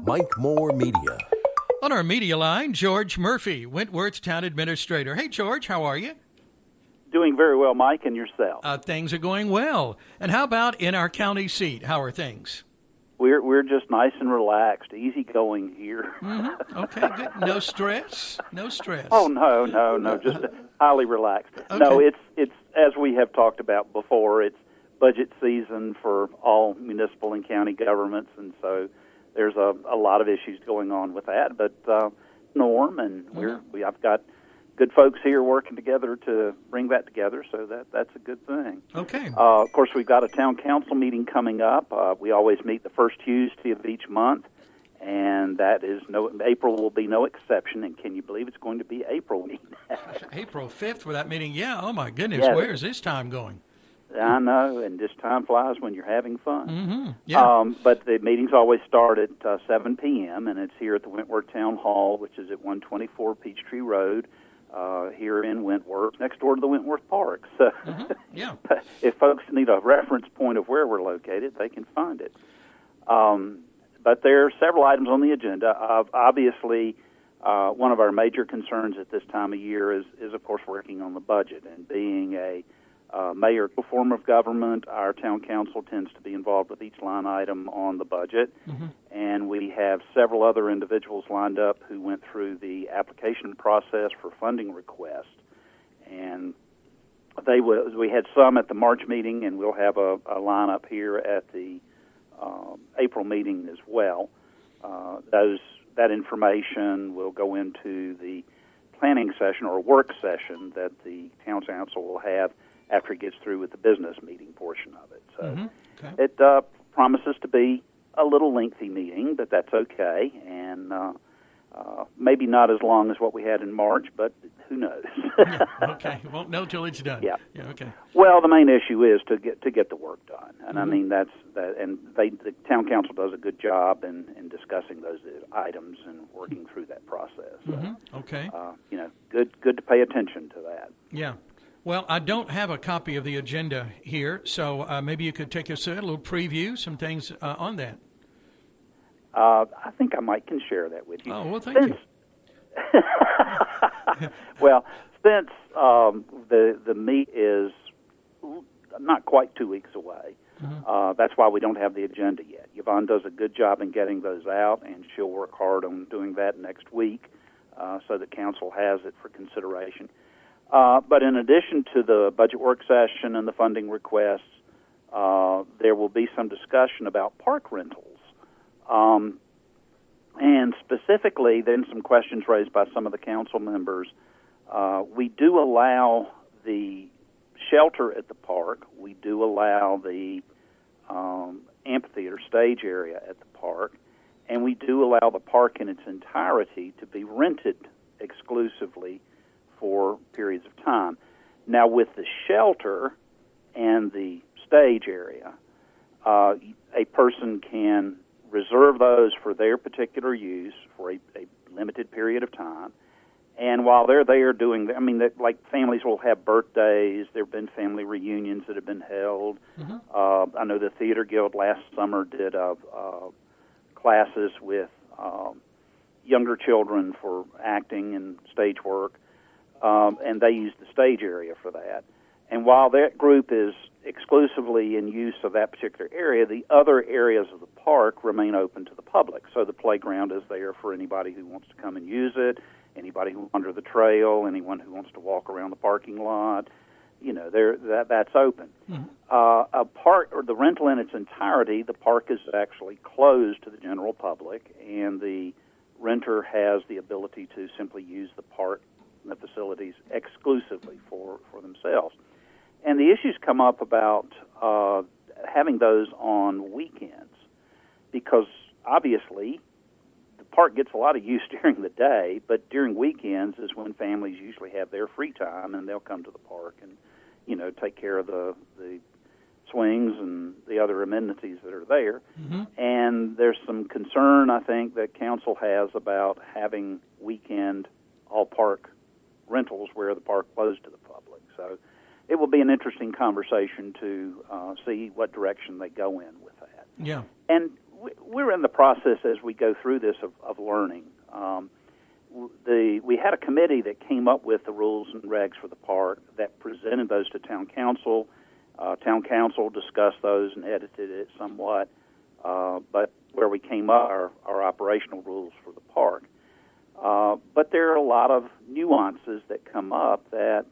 Mike Moore Media. On our media line, George Murphy, Wentworth's town administrator. Hey, George, how are you? Doing very well, Mike, and yourself? Things are going well. And how about in our county seat? How are things? We're just nice and relaxed, easygoing here. Mm-hmm. Okay, good. No stress? No stress. Oh, no, just highly relaxed. Okay. No, it's as we have talked about before, it's budget season for all municipal and county governments, and so there's a lot of issues going on with that. But Norm and I've got good folks here working together to bring that together, so that's a good thing. Okay. Of course, we've got a town council meeting coming up. We always meet the first Tuesday of each month, and that is April will be no exception. And can you believe it's going to be April? April 5th for that meeting. Yeah, oh my goodness, yes. Where is this time going? I know, and this time flies when you're having fun. Mm-hmm. Yeah. But the meetings always start at 7 p.m., and it's here at the Wentworth Town Hall, which is at 124 Peachtree Road, here in Wentworth, next door to the Wentworth Park. So yeah. if folks need a reference point of where we're located, they can find it. But there are several items on the agenda. Obviously, one of our major concerns at this time of year is of course, working on the budget. And being a mayor form of government, our town council tends to be involved with each line item on the budget. Mm-hmm. And we have several other individuals lined up who went through the application process for funding requests. And we had some at the March meeting, and we'll have a lineup here at the April meeting as well. That information will go into the planning session or work session that the town council will have after it gets through with the business meeting portion of it. So It promises to be a little lengthy meeting, but that's okay, and maybe not as long as what we had in March, but who knows? Yeah, okay, won't know till it's done. Yeah. Okay. Well, the main issue is to get the work done, and I mean that's that. And the town council does a good job in discussing those items and working through that process. So, okay. Good to pay attention to that. Yeah. Well, I don't have a copy of the agenda here, so maybe you could take us through a little preview, some things on that. I think I can share that with you. Oh, well, thank you. Well, since the meet is not quite 2 weeks away, that's why we don't have the agenda yet. Yvonne does a good job in getting those out, and she'll work hard on doing that next week so that council has it for consideration. But in addition to the budget work session and the funding requests, there will be some discussion about park rentals. And specifically, then some questions raised by some of the council members. We do allow the shelter at the park. We do allow the amphitheater stage area at the park. And we do allow the park in its entirety to be rented exclusively for periods of time. Now, with the shelter and the stage area, a person can reserve those for their particular use for a limited period of time. And while they're there doing, like families will have birthdays. There have been family reunions that have been held. I know the Theater Guild last summer did classes with younger children for acting and stage work. And they use the stage area for that. And while that group is exclusively in use of that particular area, the other areas of the park remain open to the public. So the playground is there for anybody who wants to come and use it, anybody who under the trail, anyone who wants to walk around the parking lot. That's open. A park or the rental in its entirety, the park is actually closed to the general public, and the renter has the ability to simply use the park and the facilities exclusively for themselves. And the issues come up about having those on weekends because obviously the park gets a lot of use during the day, but during weekends is when families usually have their free time and they'll come to the park and, take care of the swings and the other amenities that are there. And there's some concern, I think, that council has about having weekend all-park rentals where the park closed to the public. So it will be an interesting conversation to see what direction they go in with that. Yeah. And we're in the process as we go through this of learning. We had a committee that came up with the rules and regs for the park that presented those to town council. Town council discussed those and edited it somewhat, but where we came up our operational rules for the park. But there are a lot of nuances that come up that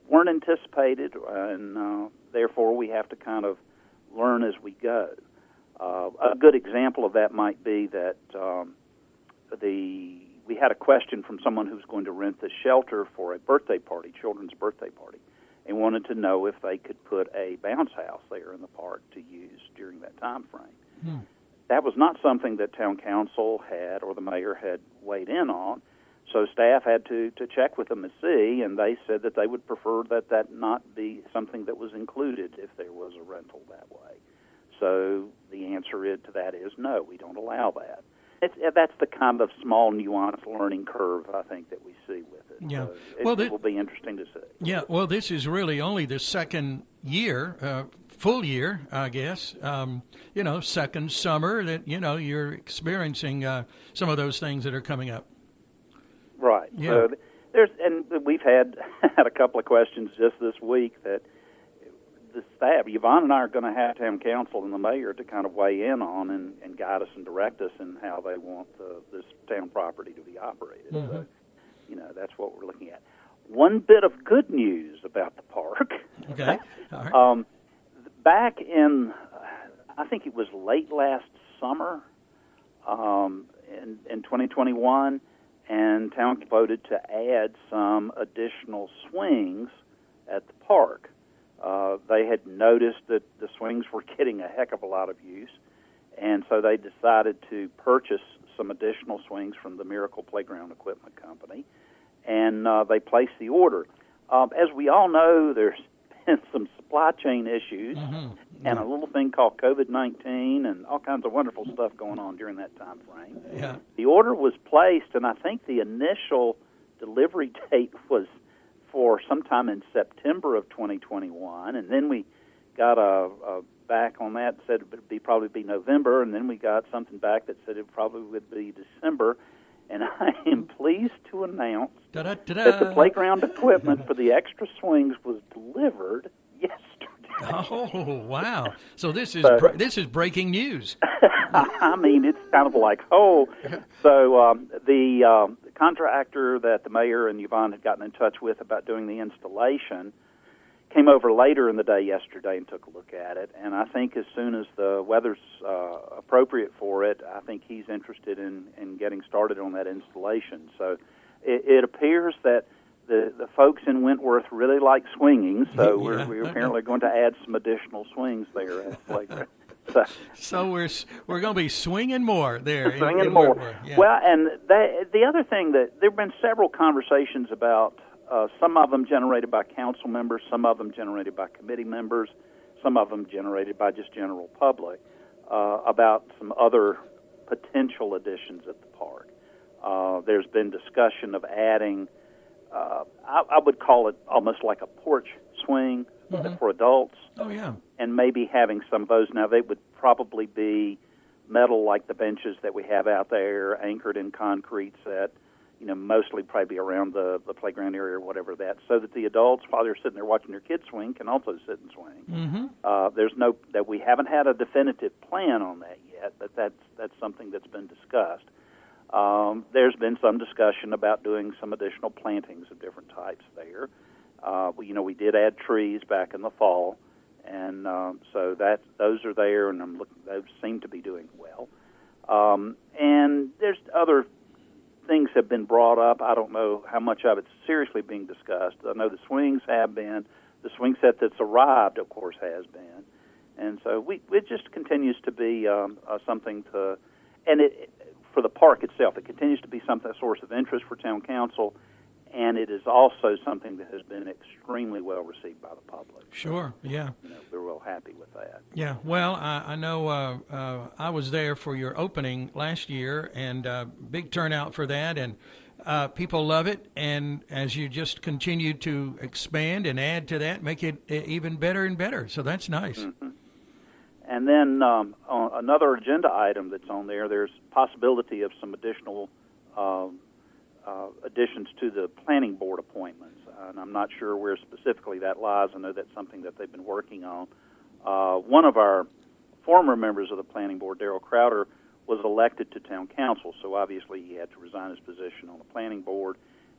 weren't anticipated, and therefore we have to kind of learn as we go. A good example of that might be that we had a question from someone who was going to rent the shelter for a birthday party, children's birthday party, and wanted to know if they could put a bounce house there in the park to use during that time frame. That was not something that town council had or the mayor had weighed in on, so staff had to check with them and see, and they said that they would prefer that not be something that was included if there was a rental that way. So the answer to that is no, we don't allow that. That's the kind of small nuance learning curve, I think, that we see with it. Yeah. So it will be interesting to see. Yeah, well, this is really only the second year, full year, I guess, second summer that, you're experiencing some of those things that are coming up. Right. Yeah. So we've had a couple of questions just this week that the staff, Yvonne and I are going to have town council and the mayor to kind of weigh in on and guide us and direct us in how they want this town property to be operated. Mm-hmm. So, that's what we're looking at. One bit of good news about the park. Okay. All right. Back in, I think it was late last summer, in 2021, and town voted to add some additional swings at the park. They had noticed that the swings were getting a heck of a lot of use, and so they decided to purchase some additional swings from the Miracle Playground Equipment Company, and they placed the order. As we all know, there's been some supply chain issues and a little thing called COVID-19 and all kinds of wonderful stuff going on during that time frame. Yeah. The order was placed, and I think the initial delivery date was for sometime in September of 2021, and then we got a back on that, said it would probably be November, and then we got something back that said it probably would be December. And I am pleased to announce that the playground equipment for the extra swings was delivered yesterday. Oh, wow. So this is breaking news. I mean, it's kind of like, so the contractor that the mayor and Yvonne had gotten in touch with about doing the installation came over later in the day yesterday and took a look at it. And I think as soon as the weather's appropriate for it, I think he's interested in getting started on that installation. So it appears that the folks in Wentworth really like swinging, so we're apparently going to add some additional swings there at the playground. So we're going to be swinging more there. Swinging more. Yeah. Well, and the other thing that there have been several conversations about, some of them generated by council members, some of them generated by committee members, some of them generated by just general public, about some other potential additions at the park. There's been discussion of adding, I would call it almost like a porch swing for adults. Oh, yeah. And maybe having some of those. Now, they would probably be metal like the benches that we have out there, anchored in concrete set, mostly probably around the playground area or whatever that, so that the adults, while they're sitting there watching their kids swing, can also sit and swing. Mm-hmm. We haven't had a definitive plan on that yet, but that's something that's been discussed. There's been some discussion about doing some additional plantings of different types there. We did add trees back in the fall, and so those are there, and those seem to be doing well. And there's other things have been brought up. I don't know how much of it's seriously being discussed. I know the swings have been. The swing set that's arrived, of course, has been. And so it just continues to be something to, and for the park itself, it continues to be a source of interest for town council, and it is also something that has been extremely well received by the public. Sure, yeah. We're real happy with that. Yeah, well, I know I was there for your opening last year, and big turnout for that, and people love it, and as you just continue to expand and add to that, make it even better and better, so that's nice. Mm-hmm. And then another agenda item that's on there, there's possibility of some additional additions to the planning board appointments. And I'm not sure where specifically that lies. I know that's something that they've been working on. One of our former members of the planning board, Darrell Crowder, was elected to town council, so obviously he had to resign his position on the planning board.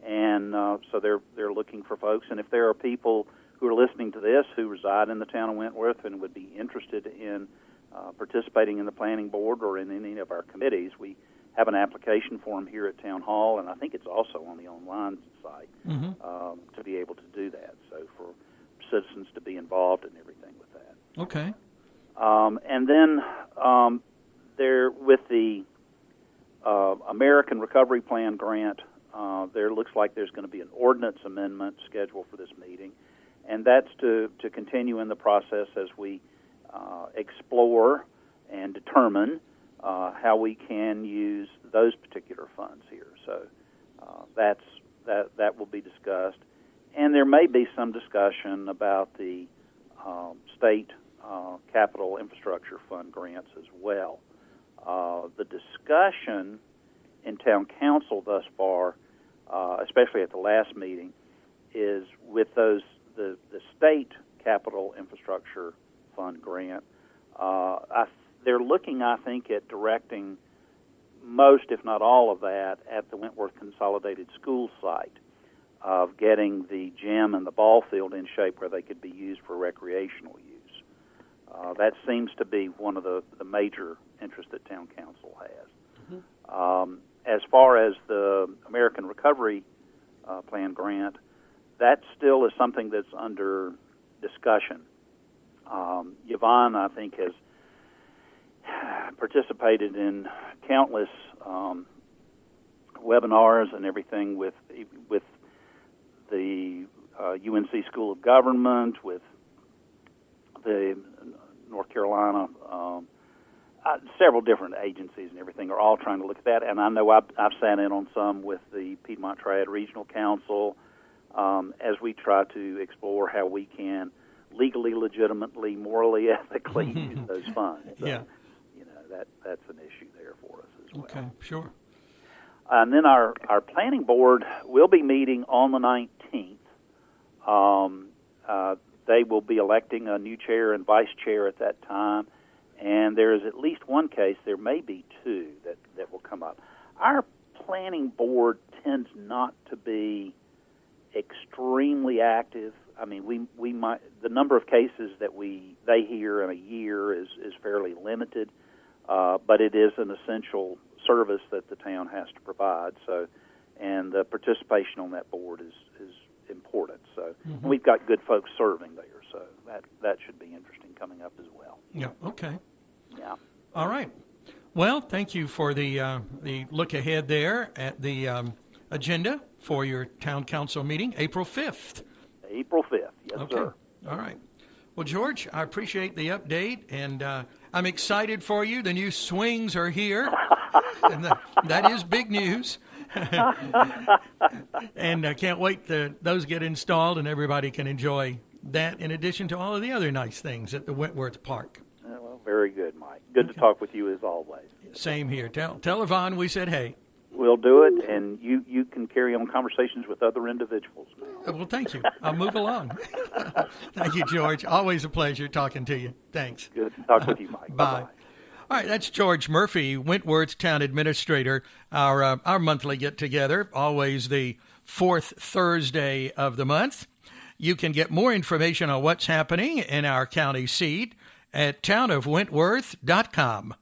And so they're looking for folks. And if there are people who are listening to this who reside in the town of Wentworth and would be interested in participating in the planning board or in any of our committees, we have an application form here at Town Hall, and I think it's also on the online site to be able to do that. So for citizens to be involved and everything with that. Okay. And then there, with the American Recovery Plan grant, there looks like there's going to be an ordinance amendment scheduled for this meeting, and that's to continue in the process as we explore and determine how we can use those particular funds here. So that will be discussed, and there may be some discussion about the state capital infrastructure fund grants as well. The discussion in town council thus far, especially at the last meeting, is with the state capital infrastructure fund grant. They're looking, I think, at directing most, if not all of that, at the Wentworth Consolidated School site, of getting the gym and the ball field in shape where they could be used for recreational use. That seems to be one of the major interests that town council has. Mm-hmm. As far as the American Recovery Plan grant, that still is something that's under discussion. Yvonne, I think, has participated in countless webinars and everything with the UNC School of Government, with the North Carolina, several different agencies and everything are all trying to look at that. And I know I've sat in on some with the Piedmont Triad Regional Council as we try to explore how we can legally, legitimately, morally, ethically use those funds. So, yeah. That's an issue there for us as well. Okay, sure. And then our planning board will be meeting on the 19th. They will be electing a new chair and vice chair at that time, and there is at least one case, there may be two, that will come up. Our planning board tends not to be extremely active. I mean, we might, the number of cases that they hear in a year is fairly limited, but it is an essential service that the town has to provide. So, and the participation on that board is important. So we've got good folks serving there. So that should be interesting coming up as well. Yeah. Okay. Yeah. All right. Well, thank you for the look ahead there at the agenda for your town council meeting, April 5th. April 5th. Yes, okay. Sir. All right. Well, George, I appreciate the update, and I'm excited for you. The new swings are here, and that is big news. And I can't wait till those get installed and everybody can enjoy that in addition to all of the other nice things at the Wentworth Park. Well, very good, Mike. Good to talk with you as always. Same here. Tell Yvonne we said hey. We'll do it, and you can carry on conversations with other individuals now. Well, thank you. I'll move along. Thank you, George. Always a pleasure talking to you. Thanks. Good to talk with you, Mike. Bye. Bye-bye. All right, that's George Murphy, Wentworth's town administrator, our monthly get-together, always the fourth Thursday of the month. You can get more information on what's happening in our county seat at townofwentworth.com.